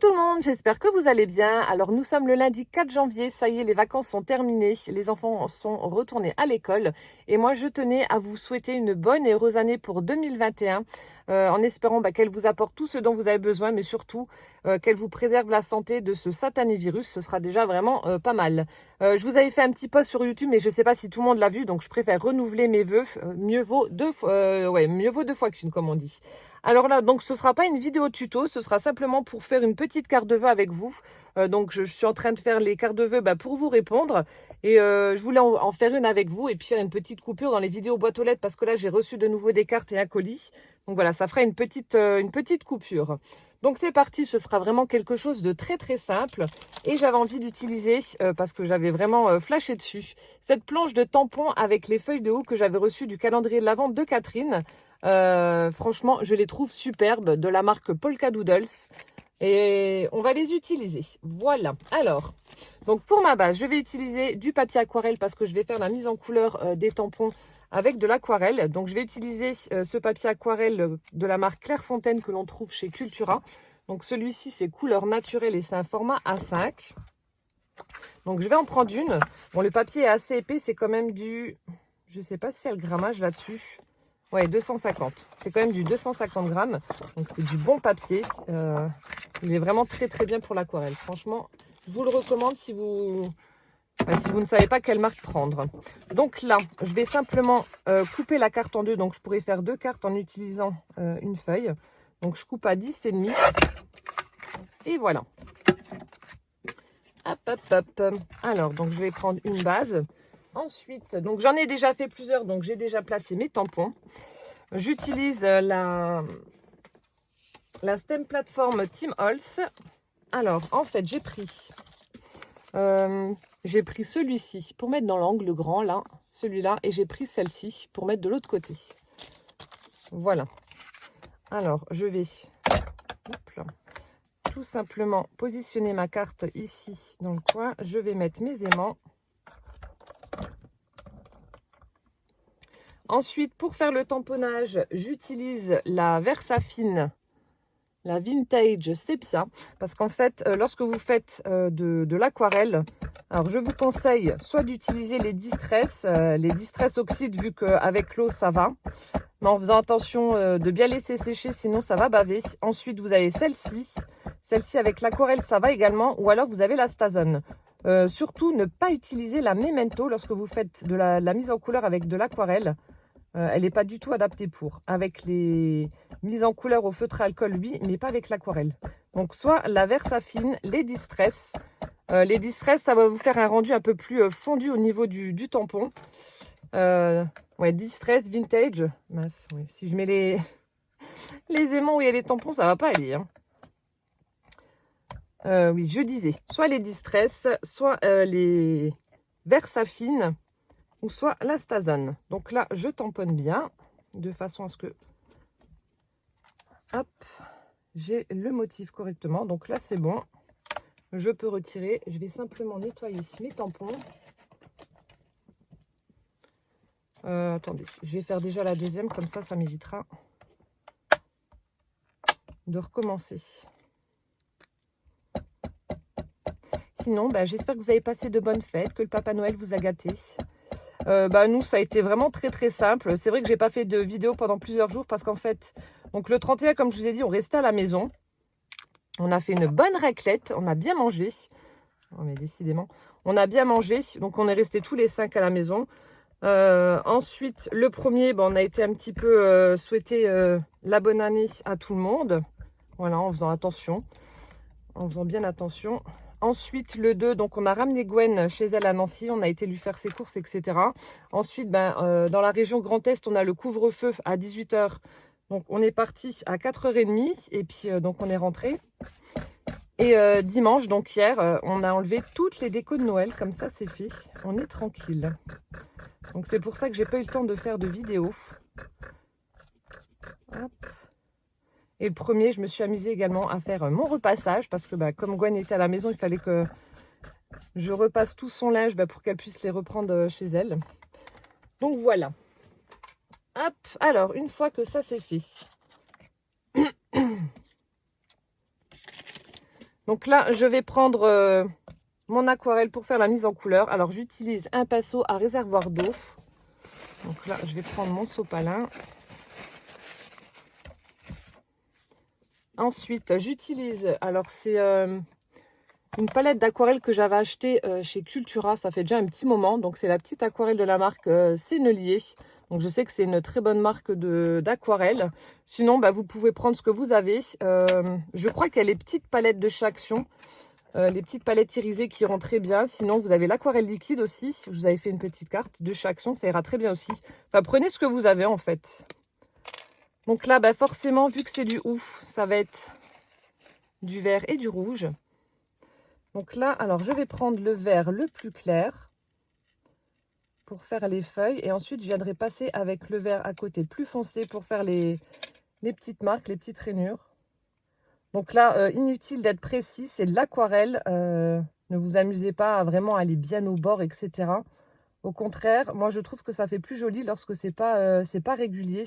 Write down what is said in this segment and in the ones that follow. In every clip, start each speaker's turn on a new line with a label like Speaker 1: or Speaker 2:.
Speaker 1: tout le monde, j'espère que vous allez bien. Alors nous sommes le lundi 4 janvier, ça y est, les vacances sont terminées, les enfants sont retournés à l'école et moi je tenais à vous souhaiter une bonne et heureuse année pour 2021 en espérant qu'elle vous apporte tout ce dont vous avez besoin, mais surtout qu'elle vous préserve la santé de ce satané virus, ce sera déjà vraiment pas mal. Je vous avais fait un petit post sur YouTube, mais je ne sais pas si tout le monde l'a vu, donc je préfère renouveler mes vœux, mieux vaut deux fois qu'une, comme on dit. Alors là, donc ce ne sera pas une vidéo tuto, ce sera simplement pour faire une petite carte de vœux avec vous. Donc je suis en train de faire les cartes de vœux pour vous répondre. Et je voulais en faire une avec vous et puis faire une petite coupure dans les vidéos boîte aux lettres parce que là j'ai reçu de nouveau des cartes et un colis. Donc voilà, ça fera une petite coupure. Donc c'est parti, ce sera vraiment quelque chose de très très simple. Et j'avais envie d'utiliser, parce que j'avais vraiment flashé dessus, cette planche de tampons avec les feuilles de houx que j'avais reçues du calendrier de l'Avent de Catherine. Franchement, je les trouve superbes, de la marque Polka Doodles. Et on va les utiliser. Voilà. Alors, donc pour ma base, je vais utiliser du papier aquarelle parce que je vais faire la mise en couleur des tampons avec de l'aquarelle. Donc je vais utiliser ce papier aquarelle de la marque Clairefontaine que l'on trouve chez Cultura. Donc celui-ci, c'est couleur naturelle et c'est un format A5. Donc je vais en prendre une. Bon, le papier est assez épais, c'est quand même du... Je ne sais pas s'il y a le grammage là-dessus. Ouais, 250. C'est quand même du 250 grammes. Donc, c'est du bon papier. Il est vraiment très, très bien pour l'aquarelle. Franchement, je vous le recommande si vous ne savez pas quelle marque prendre. Donc là, je vais simplement couper la carte en deux. Donc, je pourrais faire deux cartes en utilisant une feuille. Donc, je coupe à 10,5. Et voilà. Hop, hop, hop. Alors, donc, je vais prendre une base. Ensuite, donc j'en ai déjà fait plusieurs, donc j'ai déjà placé mes tampons. J'utilise la Stem Platform Team Holz. Alors, en fait, j'ai pris celui-ci pour mettre dans l'angle grand, là, celui-là, et j'ai pris celle-ci pour mettre de l'autre côté. Voilà. Alors, je vais tout simplement positionner ma carte ici dans le coin. Je vais mettre mes aimants. Ensuite, pour faire le tamponnage, j'utilise la Versafine, la Vintage Sepia, parce qu'en fait, lorsque vous faites de l'aquarelle, alors je vous conseille soit d'utiliser les Distress oxyde, vu qu'avec l'eau ça va, mais en faisant attention de bien laisser sécher, sinon ça va baver. Ensuite, vous avez celle-ci avec l'aquarelle ça va également, ou alors vous avez la Stazone. Surtout, ne pas utiliser la Memento lorsque vous faites de la mise en couleur avec de l'aquarelle. Elle n'est pas du tout adaptée pour. Avec les mises en couleur au feutre à alcool, oui, mais pas avec l'aquarelle. Donc, soit la Versafine, les Distress. Les Distress, ça va vous faire un rendu un peu plus fondu au niveau du tampon. Ouais, Distress, Vintage. Mince, ouais, si je mets les aimants où il y a les tampons, ça va pas aller. Hein. Oui, je disais, soit les Distress, soit les Versafine, ou soit la Stazone. Donc là, je tamponne bien, de façon à ce que, hop, j'ai le motif correctement. Donc là, c'est bon. Je peux retirer. Je vais simplement nettoyer mes tampons. Attendez, je vais faire déjà la deuxième, comme ça m'évitera de recommencer. Sinon, j'espère que vous avez passé de bonnes fêtes, que le Papa Noël vous a gâté. Nous, ça a été vraiment très très simple. C'est vrai que j'ai pas fait de vidéo pendant plusieurs jours parce qu'en fait, donc le 31, comme je vous ai dit, on restait à la maison. On a fait une bonne raclette, on a bien mangé. Oh, mais décidément, on a bien mangé. Donc on est restés tous les 5 à la maison. Ensuite, le premier, on a été un petit peu souhaiter la bonne année à tout le monde. Voilà, en faisant attention, en faisant bien attention. Ensuite, le 2, donc on a ramené Gwen chez elle à Nancy. On a été lui faire ses courses, etc. Ensuite, dans la région Grand Est, on a le couvre-feu à 18 h. Donc, on est parti à 4h30 et puis donc on est rentré. Et dimanche, donc hier, on a enlevé toutes les décos de Noël. Comme ça, c'est fait. On est tranquille. Donc, c'est pour ça que j'ai pas eu le temps de faire de vidéo. Hop. Et le premier, je me suis amusée également à faire mon repassage parce que comme Gwen était à la maison, il fallait que je repasse tout son linge pour qu'elle puisse les reprendre chez elle. Donc voilà. Hop, alors une fois que ça c'est fait, Donc là, je vais prendre mon aquarelle pour faire la mise en couleur. Alors, j'utilise un pinceau à réservoir d'eau. Donc là, je vais prendre mon sopalin. Ensuite, j'utilise, alors c'est une palette d'aquarelle que j'avais achetée chez Cultura, ça fait déjà un petit moment. Donc c'est la petite aquarelle de la marque Sennelier. Donc je sais que c'est une très bonne marque d'aquarelle. Sinon, bah, vous pouvez prendre ce que vous avez. Je crois qu'il y a les petites palettes de chez Action, les petites palettes irisées qui iront très bien. Sinon, vous avez l'aquarelle liquide aussi. Je vous avais fait une petite carte de chez Action, ça ira très bien aussi. Enfin, prenez ce que vous avez en fait. Donc là, bah, forcément, vu que c'est du ouf, ça va être du vert et du rouge. Donc là, alors je vais prendre le vert le plus clair pour faire les feuilles. Et ensuite, je viendrai passer avec le vert à côté plus foncé pour faire les petites marques, les petites rainures. Donc là, inutile d'être précis, c'est de l'aquarelle. Ne vous amusez pas à vraiment aller bien au bord, etc. Au contraire, moi je trouve que ça fait plus joli lorsque c'est pas régulier.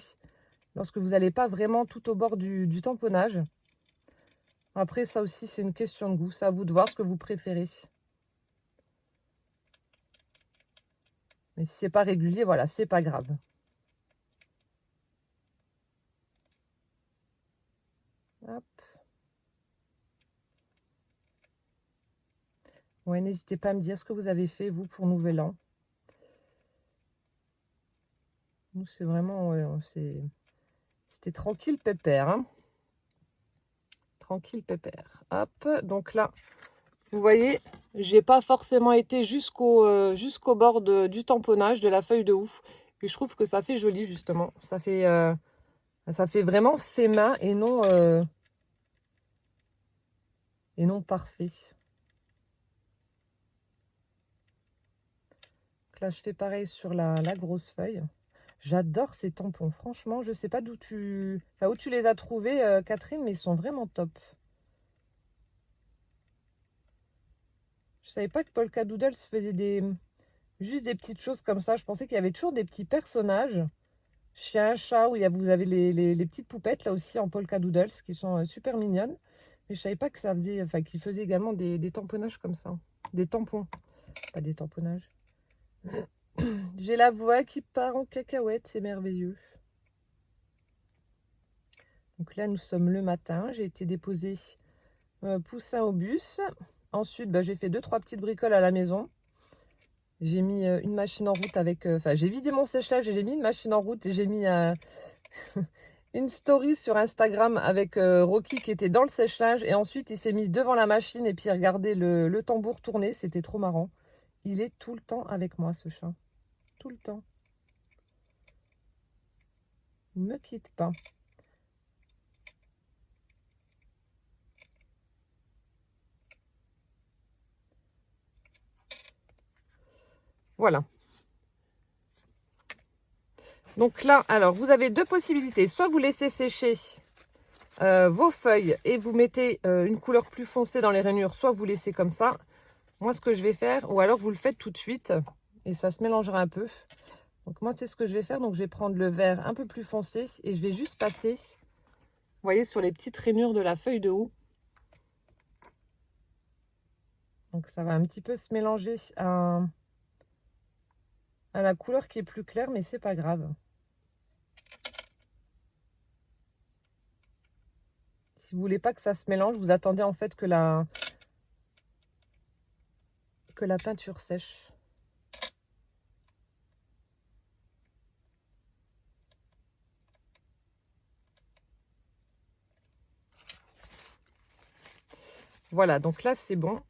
Speaker 1: Lorsque vous n'allez pas vraiment tout au bord du tamponnage. Après, ça aussi, c'est une question de goût. C'est à vous de voir ce que vous préférez. Mais si c'est pas régulier, voilà, c'est pas grave. Hop. Ouais, n'hésitez pas à me dire ce que vous avez fait, vous, pour Nouvel An. Nous, c'est vraiment... Ouais, c'était tranquille, pépère. Hein. Tranquille, pépère. Hop, donc là, vous voyez, j'ai pas forcément été jusqu'au bord du tamponnage de la feuille de ouf. Et je trouve que ça fait joli, justement. Ça fait vraiment fait main et non parfait. Donc là, je fais pareil sur la grosse feuille. J'adore ces tampons. Franchement, je sais pas où tu les as trouvés, Catherine, mais ils sont vraiment top. Je savais pas que Polka Doodles faisait juste des petites choses comme ça. Je pensais qu'il y avait toujours des petits personnages. Chien, chat, où vous avez les petites poupettes, là aussi, en Polka Doodles, qui sont super mignonnes. Mais je savais pas que qu'ils faisaient également des tamponnages comme ça. Des tampons, pas des tamponnages. J'ai la voix qui part en cacahuète, c'est merveilleux. Donc là, nous sommes le matin. J'ai été déposer Poussin au bus. Ensuite, bah, j'ai fait 2-3 petites bricoles à la maison. J'ai mis une machine en route avec... j'ai vidé mon sèche-linge et j'ai mis une machine en route. Et j'ai mis une story sur Instagram avec Rocky qui était dans le sèche-linge. Et ensuite, il s'est mis devant la machine et puis il regardait le tambour tourner. C'était trop marrant. Il est tout le temps avec moi, ce chat. Tout le temps. Il ne me quitte pas. Voilà. Donc là, alors, vous avez deux possibilités. Soit vous laissez sécher vos feuilles et vous mettez une couleur plus foncée dans les rainures, soit vous laissez comme ça. Moi, ce que je vais faire, ou alors vous le faites tout de suite et ça se mélangera un peu. Donc moi, c'est ce que je vais faire. Donc je vais prendre le vert un peu plus foncé et je vais juste passer, vous voyez, sur les petites rainures de la feuille de houx. Donc ça va un petit peu se mélanger à la couleur qui est plus claire, mais c'est pas grave. Si vous voulez pas que ça se mélange, vous attendez en fait que la peinture sèche. Voilà, donc là c'est bon.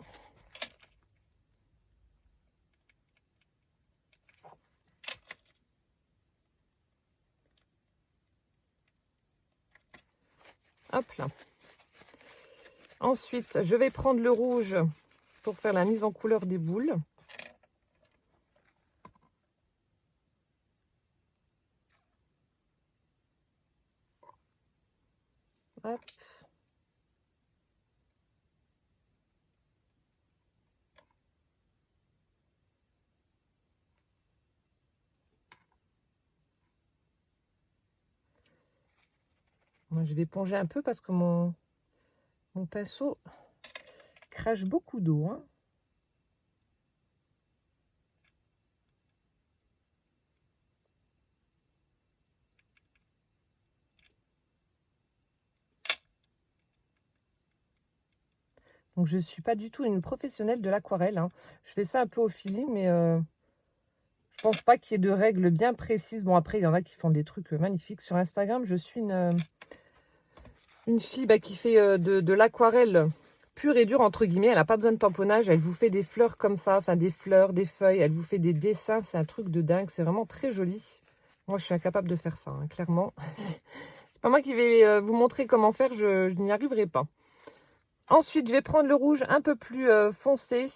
Speaker 1: Hop là. Ensuite, je vais prendre le rouge pour faire la mise en couleur des boules. Hop. Moi, je vais éponger un peu parce que mon pinceau crache beaucoup d'eau, hein. Donc, je ne suis pas du tout une professionnelle de l'aquarelle, hein. Je fais ça un peu au feeling, mais je pense pas qu'il y ait de règles bien précises. Bon, après, il y en a qui font des trucs magnifiques. Sur Instagram, je suis une fille qui fait de l'aquarelle pure et dure, entre guillemets. Elle n'a pas besoin de tamponnage. Elle vous fait des fleurs comme ça, enfin des fleurs, des feuilles. Elle vous fait des dessins. C'est un truc de dingue. C'est vraiment très joli. Moi, je suis incapable de faire ça, hein, clairement. C'est pas moi qui vais vous montrer comment faire. Je n'y arriverai pas. Ensuite, je vais prendre le rouge un peu plus foncé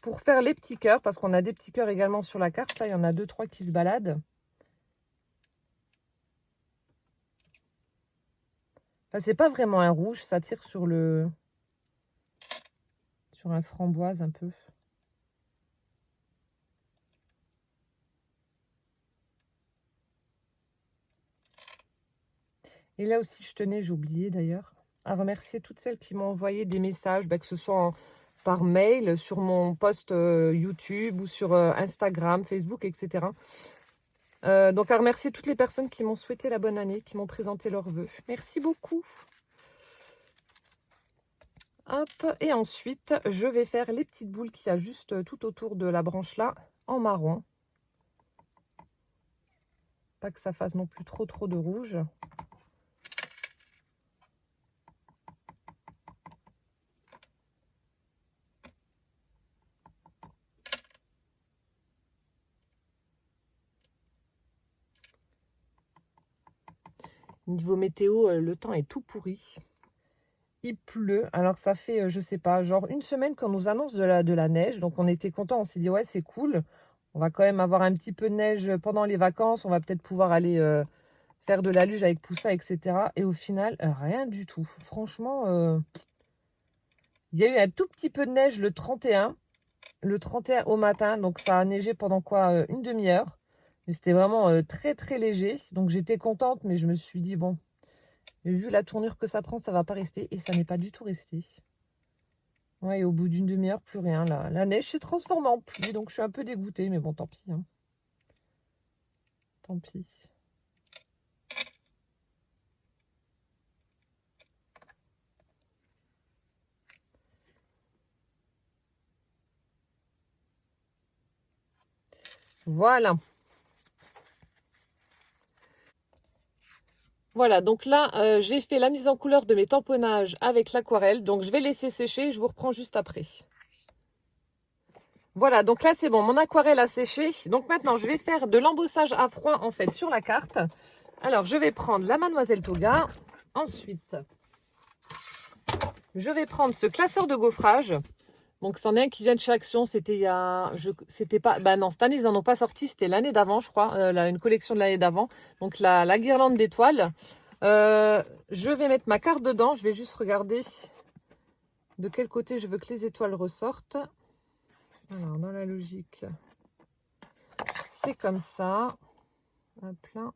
Speaker 1: pour faire les petits cœurs, parce qu'on a des petits cœurs également sur la carte. Là, il y en a 2-3 qui se baladent. Enfin, c'est pas vraiment un rouge, ça tire sur un framboise un peu. Et là aussi, je tenais, j'ai oublié d'ailleurs, à remercier toutes celles qui m'ont envoyé des messages, que ce soit par mail, sur mon post YouTube ou sur Instagram, Facebook, etc. Donc à remercier toutes les personnes qui m'ont souhaité la bonne année, qui m'ont présenté leurs vœux. Merci beaucoup. Hop, et ensuite, je vais faire les petites boules qu'il y a juste tout autour de la branche là, en marron. Pas que ça fasse non plus trop de rouge. Niveau météo, le temps est tout pourri. Il pleut. Alors ça fait, je sais pas, genre une semaine qu'on nous annonce de la neige. Donc on était contents, on s'est dit ouais c'est cool. On va quand même avoir un petit peu de neige pendant les vacances. On va peut-être pouvoir aller faire de la luge avec Poussin, etc. Et au final, rien du tout. Franchement, il y a eu un tout petit peu de neige le 31. Le 31 au matin. Donc ça a neigé pendant quoi, une demi-heure. Mais c'était vraiment très léger. Donc j'étais contente, mais je me suis dit bon, vu la tournure que ça prend, ça va pas rester. Et ça n'est pas du tout resté. Ouais, et au bout d'une demi-heure, plus rien. La neige s'est transformée en pluie, donc je suis un peu dégoûtée, mais bon, tant pis, hein. Tant pis. Voilà. Voilà, donc là, j'ai fait la mise en couleur de mes tamponnages avec l'aquarelle. Donc, je vais laisser sécher. Je vous reprends juste après. Voilà, donc là, c'est bon. Mon aquarelle a séché. Donc, maintenant, je vais faire de l'embossage à froid, en fait, sur la carte. Alors, je vais prendre la Mademoiselle Toga. Ensuite, je vais prendre ce classeur de gaufrage. Donc, c'en est un qui vient de chez Action. C'était il y a... C'était pas... Bah non, cette année, ils n'en ont pas sorti. C'était l'année d'avant, je crois. Une collection de l'année d'avant. Donc, la guirlande d'étoiles. Je vais mettre ma carte dedans. Je vais juste regarder de quel côté je veux que les étoiles ressortent. Alors, dans la logique, c'est comme ça. Hop là.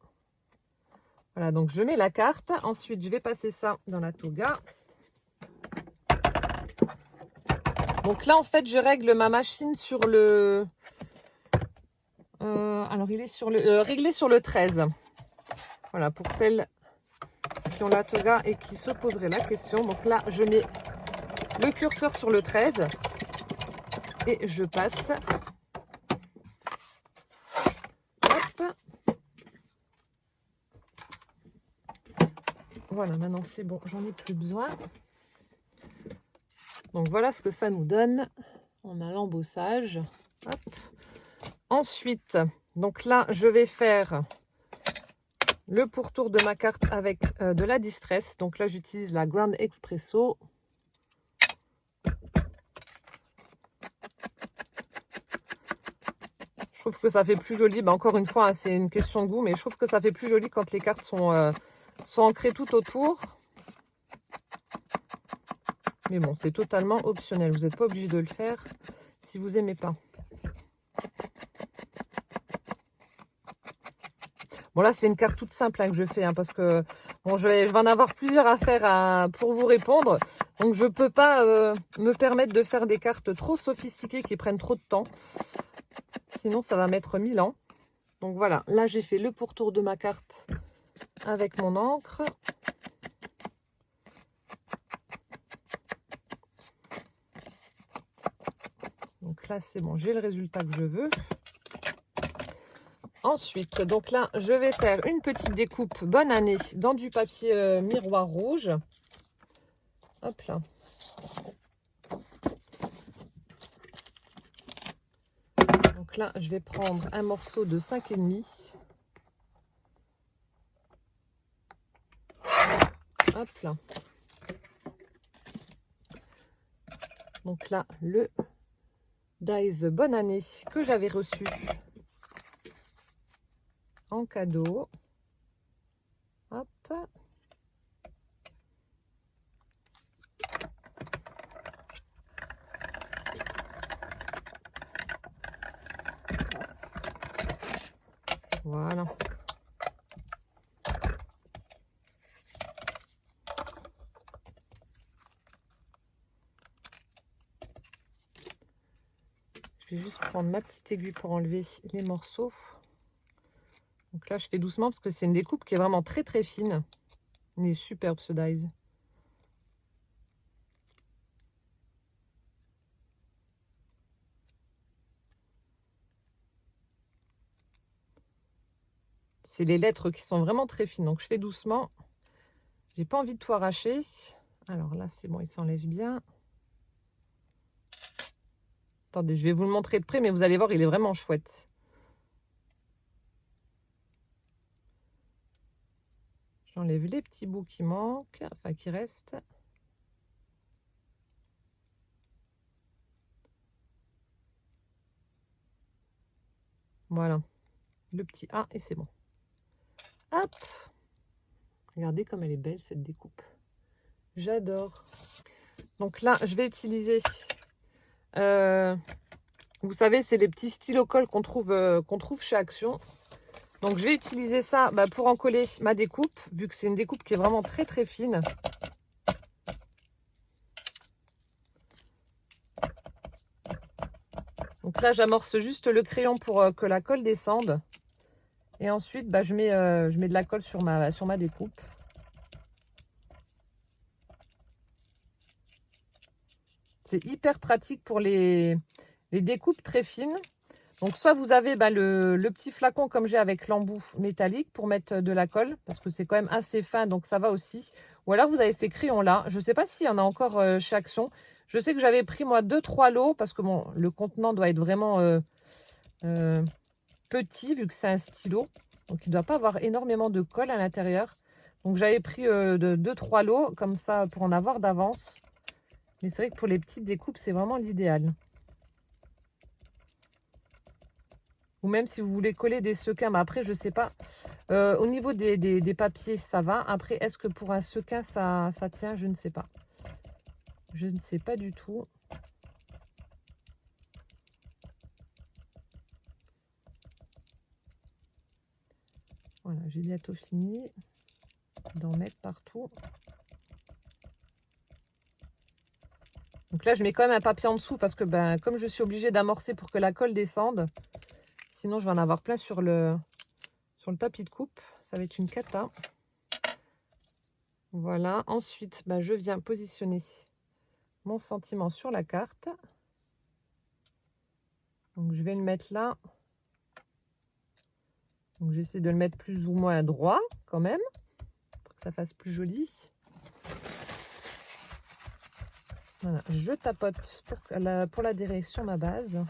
Speaker 1: Voilà, donc je mets la carte. Ensuite, je vais passer ça dans la toga. Donc là, en fait, je règle ma machine sur le... alors, il est sur le réglé sur le 13. Voilà, pour celles qui ont la toga et qui se poseraient la question. Donc là, je mets le curseur sur le 13 et je passe. Hop. Voilà, maintenant c'est bon, j'en ai plus besoin. Donc voilà ce que ça nous donne. On a l'embossage. Ensuite, donc là, je vais faire le pourtour de ma carte avec de la Distress. Donc là, j'utilise la Grand Espresso. Je trouve que ça fait plus joli. Bah, encore une fois, hein, c'est une question de goût, mais je trouve que ça fait plus joli quand les cartes sont ancrées tout autour. Mais bon, c'est totalement optionnel. Vous n'êtes pas obligé de le faire si vous n'aimez pas. Bon, là, c'est une carte toute simple hein, que je fais, hein, parce que bon, je vais en avoir plusieurs à faire pour vous répondre. Donc, je ne peux pas me permettre de faire des cartes trop sophistiquées qui prennent trop de temps. Sinon, ça va mettre 1000 ans. Donc, voilà. Là, j'ai fait le pourtour de ma carte avec mon encre. Donc là, c'est bon. J'ai le résultat que je veux. Ensuite, donc là, je vais faire une petite découpe bonne année dans du papier miroir rouge. Hop là. Donc là, je vais prendre un morceau de 5,5. Hop là. Donc là, le Dies Bonne Année que j'avais reçu en cadeau. Hop. Voilà. Je vais juste prendre ma petite aiguille pour enlever les morceaux. Donc là, je fais doucement parce que c'est une découpe qui est vraiment très très fine. Il est superbe ce dies. C'est les lettres qui sont vraiment très fines. Donc je fais doucement. J'ai pas envie de tout arracher. Alors là, c'est bon, il s'enlève bien. Attendez, je vais vous le montrer de près, mais vous allez voir, il est vraiment chouette. J'enlève les petits bouts qui manquent, enfin qui restent. Voilà, le petit A et c'est bon. Hop! Regardez comme elle est belle cette découpe. J'adore. Donc là, je vais utiliser, vous savez, c'est les petits stylos colle qu'on trouve chez Action. Donc je vais utiliser ça pour en coller ma découpe, vu que c'est une découpe qui est vraiment très très fine. Donc là, j'amorce juste le crayon pour que la colle descende. Et ensuite, je mets de la colle sur ma découpe. C'est hyper pratique pour les découpes très fines. Donc, soit vous avez le petit flacon comme j'ai avec l'embout métallique pour mettre de la colle, parce que c'est quand même assez fin, donc ça va aussi. Ou alors, vous avez ces crayons-là. Je ne sais pas s'il y en a encore chez Action. Je sais que j'avais pris, moi, 2-3 lots, parce que bon, le contenant doit être vraiment petit, vu que c'est un stylo. Donc, il ne doit pas avoir énormément de colle à l'intérieur. Donc, j'avais pris 2-3 lots, comme ça, pour en avoir d'avance. Mais c'est vrai que pour les petites découpes, c'est vraiment l'idéal. Ou même si vous voulez coller des sequins, mais après, je ne sais pas. Au niveau des papiers, ça va. Après, est-ce que pour un sequin, ça tient? Je ne sais pas. Je ne sais pas du tout. Voilà, j'ai bientôt fini d'en mettre partout. Donc là, je mets quand même un papier en dessous parce que comme je suis obligée d'amorcer pour que la colle descende, sinon je vais en avoir plein sur le tapis de coupe. Ça va être une cata. Voilà. Ensuite, je viens positionner mon sentiment sur la carte. Donc je vais le mettre là. Donc j'essaie de le mettre plus ou moins droit quand même, pour que ça fasse plus joli. Voilà, je tapote pour l'adhérer sur ma base.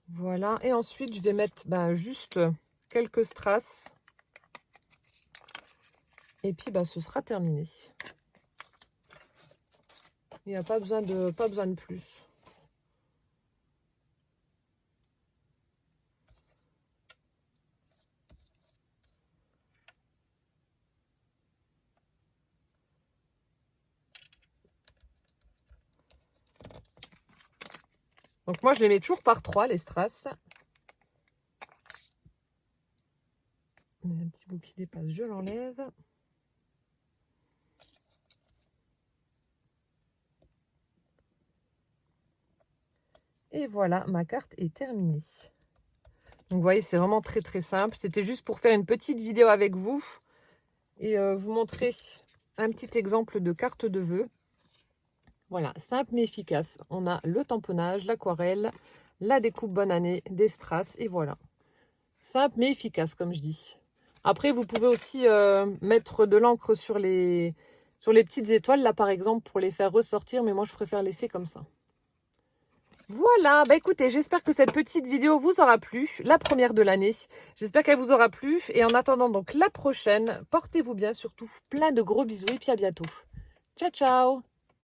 Speaker 1: Voilà, et ensuite je vais mettre juste quelques strass. Et puis ce sera terminé. Il n'y a pas besoin de plus. Donc moi, je les mets toujours par 3, les strass. Il y a un petit bout qui dépasse, je l'enlève. Et voilà, ma carte est terminée. Donc vous voyez, c'est vraiment très très simple. C'était juste pour faire une petite vidéo avec vous et vous montrer un petit exemple de carte de vœux. Voilà, simple mais efficace. On a le tamponnage, l'aquarelle, la découpe bonne année, des strass et voilà. Simple mais efficace comme je dis. Après, vous pouvez aussi mettre de l'encre sur les petites étoiles là par exemple pour les faire ressortir, mais moi je préfère laisser comme ça. Voilà, bah écoutez, j'espère que cette petite vidéo vous aura plu, la première de l'année. J'espère qu'elle vous aura plu et en attendant donc la prochaine, portez-vous bien surtout, plein de gros bisous et puis à bientôt. Ciao, ciao!